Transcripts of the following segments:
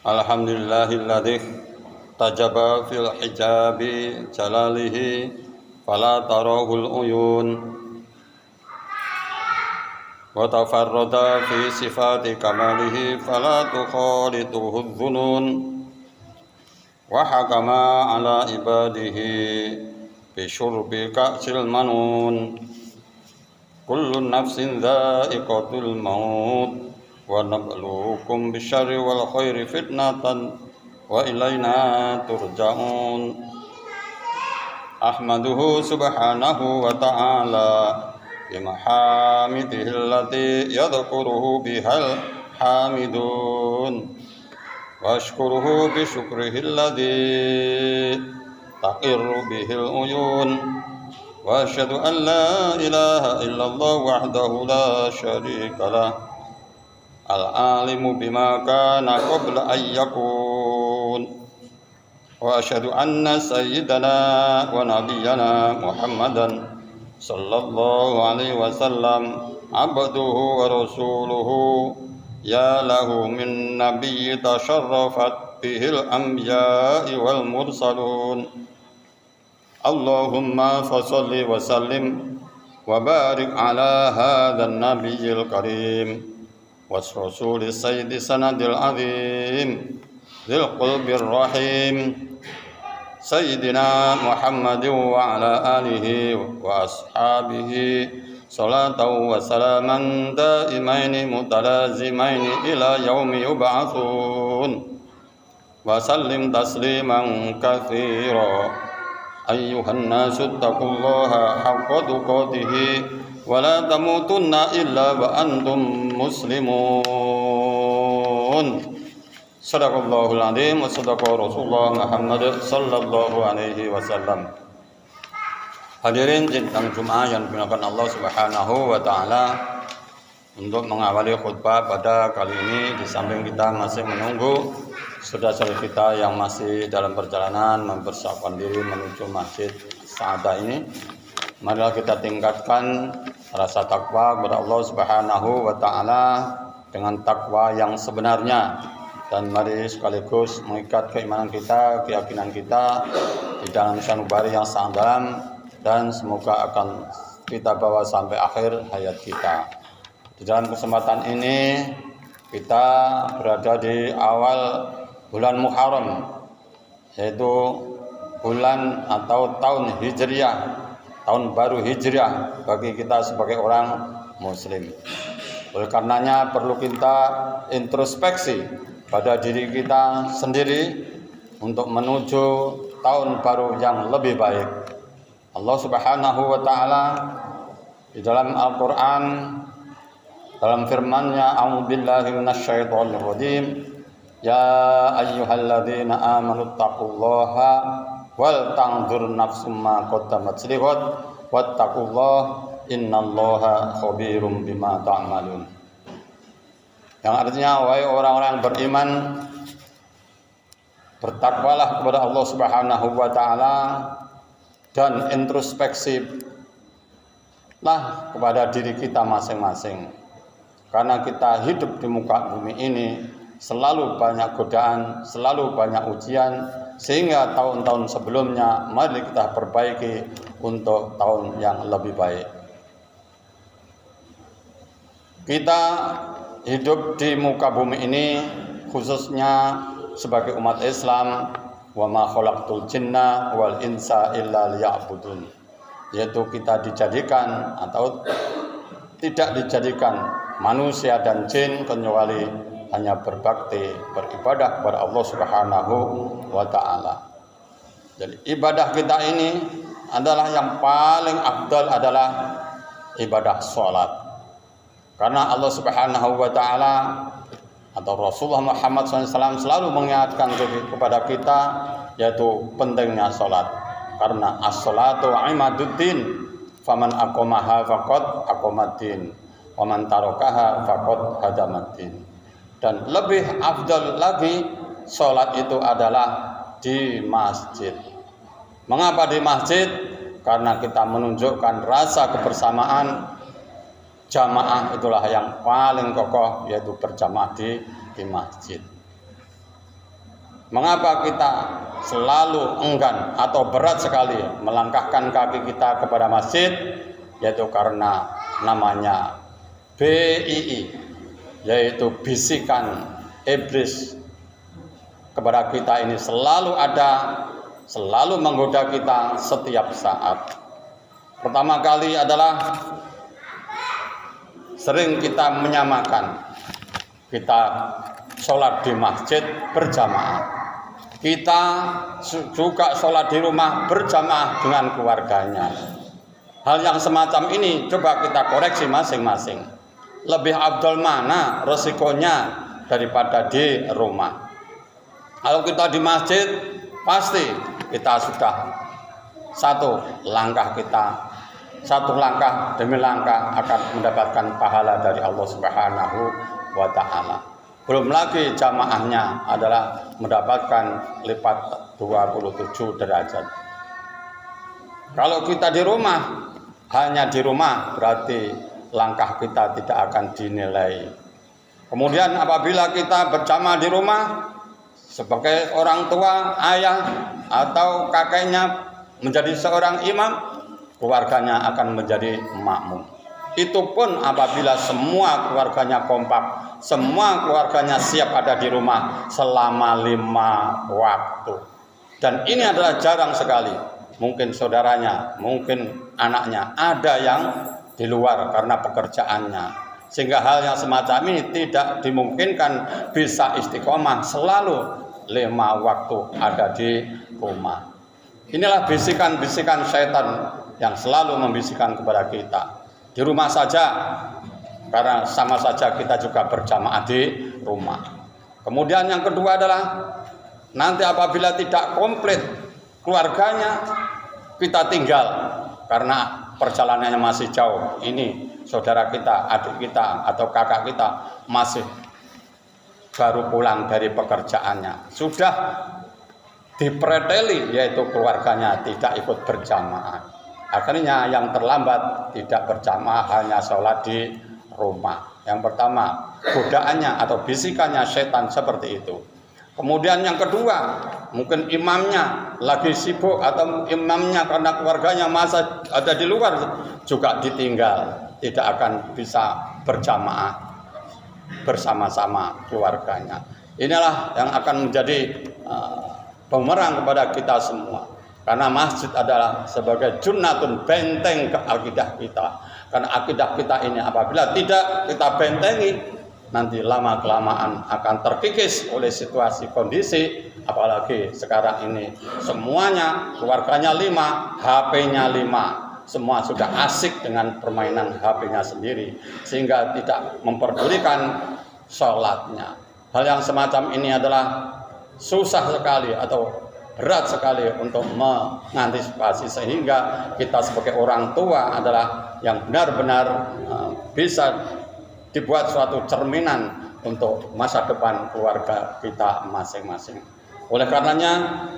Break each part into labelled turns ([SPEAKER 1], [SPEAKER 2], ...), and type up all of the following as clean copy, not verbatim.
[SPEAKER 1] Alhamdulillahilladzi tajaba fil hijabi jalalihi fala tarahul uyun wa tafarrada fi sifati kamalihi fala tukhalituhu dhunun wa hakama ala ibadihi bi syurbi ka'sil manun kullu nafsin dha'iqatul maut wa nabluukum bisyarri wal khairi fitnatan wa ilaina turja'un. Ahmaduhu subhanahu wa ta'ala bimahamidihi allati yadhkuruhu bihal hamidun wa ashkuruhu bisyukrihi alladhi taqirru bihil uyun wa asyhadu an la ilaha illallah wahdahu la syarika lah al-alimu bima kana qabla an yakun wa asyhadu anna sayyidana wa nabiyyana Muhammadan sallallahu alaihi wasallam abduhu wa rasuluhu ya lahu min nabiyyi tasharrafat bihil anbiya'i wal mursalun. Allahumma fasalli wa sallim wa barik ala hadzal nabiyyil karim والرسول السيد سند العظيم ذي القلب الرحيم سيدنا محمد وعلى آله وأصحابه صلاة وسلاما دائمين متلازمين إلى يوم يبعثون وسلم تسليما كثيرا أيها الناس اتقوا الله حق تقاته ولا تموتن إلا وأنتم مسلمون. Sadaqallahul azim wa sadaqa Rasulullah Muhammad sallallahu alaihi wasallam. Hadirin sidang Jumat yang dimuliakan Allah Subhanahu wa taala, untuk mengawali khutbah pada kali ini, di samping kita masih menunggu saudara-saudara kita yang masih dalam perjalanan mempersiapkan diri menuju Masjid Sa'adah ini, marilah kita tingkatkan rasa takwa kepada Allah Subhanahu wa taala dengan takwa yang sebenarnya, dan mari sekaligus mengikat keimanan kita, keyakinan kita di dalam sanubari yang sangat dalam, dan semoga akan kita bawa sampai akhir hayat kita. Di dalam kesempatan ini kita berada di awal bulan Muharram, yaitu bulan atau tahun Hijriah, tahun baru Hijriah bagi kita sebagai orang Muslim. Oleh karenanya perlu kita introspeksi pada diri kita sendiri untuk menuju tahun baru yang lebih baik. Allah Subhanahu wa taala di dalam Al-Qur'an, dalam firman-Nya, a'udzubillahi minasyaitonir rajim, ya ayyuhalladzina amanu taqullaha wal tanzur nafsum ma qaddamat lighad wattaqullaha innallaha khabirum bima ta'malun. Yang artinya, wahai orang-orang yang beriman, bertakwalah kepada Allah Subhanahu wa taala dan introspeksi kepada diri kita masing-masing. Karena kita hidup di muka bumi ini selalu banyak godaan, selalu banyak ujian, sehingga tahun-tahun sebelumnya mari kita perbaiki untuk tahun yang lebih baik. Kita hidup di muka bumi ini khususnya sebagai umat Islam, wa ma khalaqtul jinna wal insa illa liya'budun, yaitu kita dijadikan atau tidak dijadikan manusia dan jin kecuali hanya berbakti, beribadah kepada Allah Subhanahu wa taala. Jadi ibadah kita ini adalah yang paling afdal adalah ibadah sholat. Karena Allah Subhanahu wa taala atau Rasulullah Muhammad SAW selalu mengingatkan kepada kita yaitu pentingnya sholat. Karena as-sholatu imaduddin, faman aqamaha faqad aqamaddin, wa man tarakaha faqad hadamaddin. Dan lebih afdal lagi sholat itu adalah di masjid. Mengapa di masjid? Karena kita menunjukkan rasa kebersamaan. Jamaah itulah yang paling kokoh, yaitu berjamaah di masjid. Mengapa kita selalu enggan atau berat sekali melangkahkan kaki kita kepada masjid? Yaitu karena namanya BII, yaitu bisikan iblis kepada kita ini selalu ada, selalu menggoda kita setiap saat. Pertama kali adalah sering kita menyamakan kita sholat di masjid berjamaah, kita juga sholat di rumah berjamaah dengan keluarganya. Hal yang semacam ini coba kita koreksi masing-masing. Lebih afdal mana resikonya daripada di rumah? Kalau kita di masjid pasti kita sudah satu langkah demi langkah akan mendapatkan pahala dari Allah Subhanahu wa taala. Belum lagi jamaahnya adalah mendapatkan lipat 27 derajat. Kalau kita di rumah, hanya di rumah berarti langkah kita tidak akan dinilai. Kemudian apabila kita berjamaah di rumah sebagai orang tua, ayah atau kakeknya menjadi seorang imam, keluarganya akan menjadi makmum. Itu pun apabila semua keluarganya kompak, semua keluarganya siap ada di rumah selama 5 waktu. Dan ini adalah jarang sekali. Mungkin saudaranya, mungkin anaknya ada yang di luar karena pekerjaannya. Sehingga hal yang semacam ini tidak dimungkinkan bisa istiqomah selalu 5 waktu ada di rumah. Inilah bisikan-bisikan syaitan yang selalu membisikkan kepada kita. Di rumah saja, karena sama saja kita juga berjamaah di rumah. Kemudian yang kedua adalah nanti apabila tidak komplit keluarganya, kita tinggal karena perjalanannya masih jauh. Ini saudara kita, adik kita atau kakak kita masih baru pulang dari pekerjaannya, sudah dipreteli yaitu keluarganya tidak ikut berjamaah. Akhirnya yang terlambat tidak berjamaah, hanya sholat di rumah. Yang pertama, godaannya atau bisikannya setan seperti itu. Kemudian yang kedua, mungkin imamnya lagi sibuk atau imamnya karena keluarganya masih ada di luar juga ditinggal, tidak akan bisa berjamaah bersama-sama keluarganya. Inilah yang akan menjadi pemerang kepada kita semua. Karena masjid adalah sebagai junnatun, benteng ke akidah kita. Karena akidah kita ini apabila tidak kita bentengi, nanti lama-kelamaan akan terkikis oleh situasi kondisi. Apalagi sekarang ini semuanya keluarganya 5, HP-nya 5. Semua sudah asik dengan permainan HP-nya sendiri, sehingga tidak memperdulikan sholatnya. Hal yang semacam ini adalah susah sekali atau berat sekali untuk mengantisipasi, sehingga kita sebagai orang tua adalah yang benar-benar bisa dibuat suatu cerminan untuk masa depan keluarga kita masing-masing. Oleh karenanya,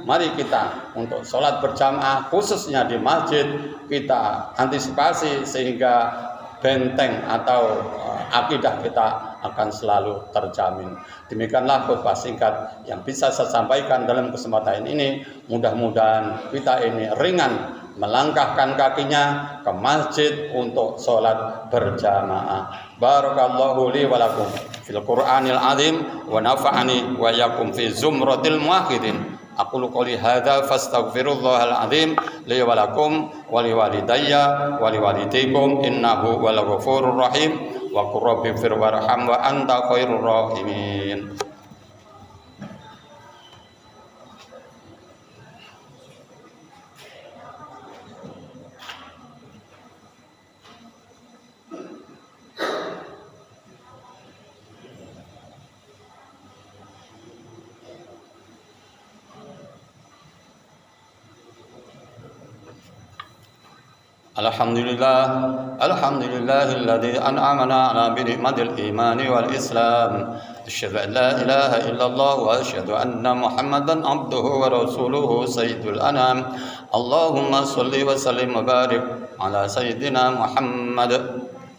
[SPEAKER 1] mari kita untuk sholat berjamaah khususnya di masjid kita antisipasi sehingga benteng atau akidah kita akan selalu terjamin. Demikianlah khutbah singkat yang bisa saya sampaikan dalam kesempatan ini. Mudah-mudahan kita ini ringan melangkahkan kakinya ke masjid untuk sholat berjamaah. Barakallahu li wa lakum fil Qur'anil azim wa nafa'ani wa yakum fi zumratil muwahhidin. Aqulu qouli hadza fastaghfirullahal azim li wa lakum wa li walidayya wa li walidaykum innahu wal ghafurur rahim wa qur rabbi fir warham wa anta khairur rahimin. Alhamdulillahilladzi an'amana ala bi ni'matil imani wal islam. Asyhadu an la ilaha illallah wa asyhadu anna Muhammadan abduhu wa rasuluhu sayyidul anam. Allahumma shalli wa sallim wa barik ala sayyidina Muhammad.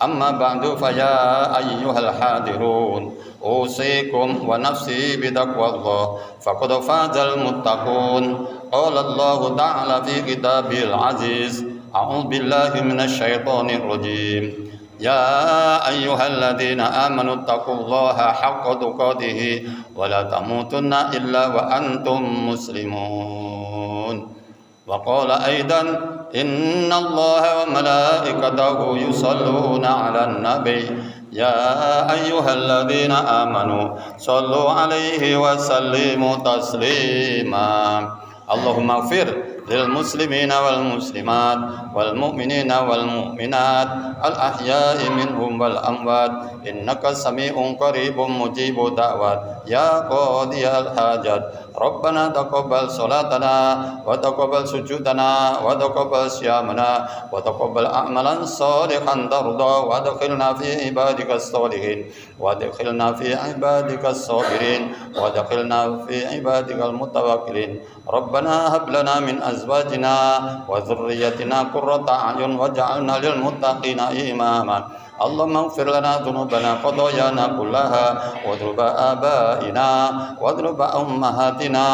[SPEAKER 1] Amma ba'du fa ya ayyuhal hadirun usikum wa nafsi bi taqwallah faqad fazal muttaqun. Qala Allah ta'ala fi kitabil aziz. أعوذ بالله من الشيطان الرجيم يا أيها الذين آمنوا اتقوا الله حق تقاته ولا تموتن إلا وأنتم مسلمون. وقال أيضا إن الله وملائكته يصلون على النبي يا أيها الذين آمنوا صلوا عليه وسلموا تسليما. اللهم اغفر للمسلمين والمسلمات والمؤمنين والمؤمنات الأحياء منهم والأموات إنك سميع قريب مجيب دعوات يا قاضي الحاجات. ربنا تقبل صلاتنا وتقبل سجودنا وتقبل صيامنا وتقبل أعمالا صالحا ترضى وادخلنا في عبادك الصالحين وادخلنا في عبادك الصابرين وادخلنا في عبادك المتوكلين. ربنا هب لنا من أزواجنا وذريتنا قرة أعين واجعلنا للمتقين إماما. اللهم اغفر لنا ذنوبنا خطايانا كلها وذنوب آبائنا وذنوب أمهاتنا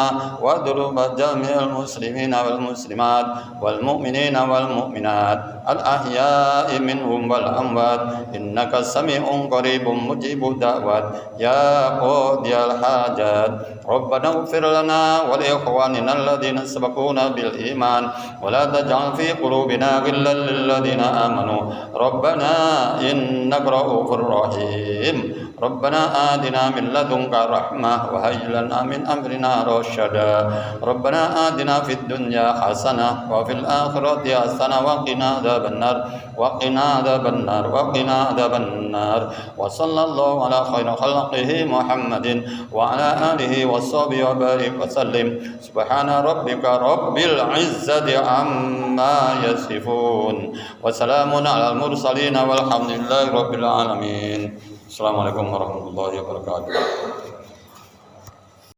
[SPEAKER 1] وذنوب جميع المسلمين والمسلمات والمؤمنين والمؤمنات الأحياء منهم والأموات إنك سميع قريب مجيب دعوات يا قاضي الحاجات. ربنا اغفر لنا ولإخواننا الذين سبقونا بالإيمان ولا تجعل في قلوبنا غلا للذين آمنوا ربنا إنك رؤوف رحيم. ربنا آتنا من لدنك رحمة وهيئ لنا من أمرنا رشدا. ربنا آتنا في الدنيا حسنة وفي الآخرة حسنة وقنا عذاب النار وقنا عذاب النار وقنا عذاب النار. وصلى الله على خير خلقه محمد وعلى آله وصحبه وبارك وسلم. سبحان ربك رب العزة عما يصفون وسلام على المرسلين والحمد لله رب العالمين. Assalamualaikum warahmatullahi wabarakatuh.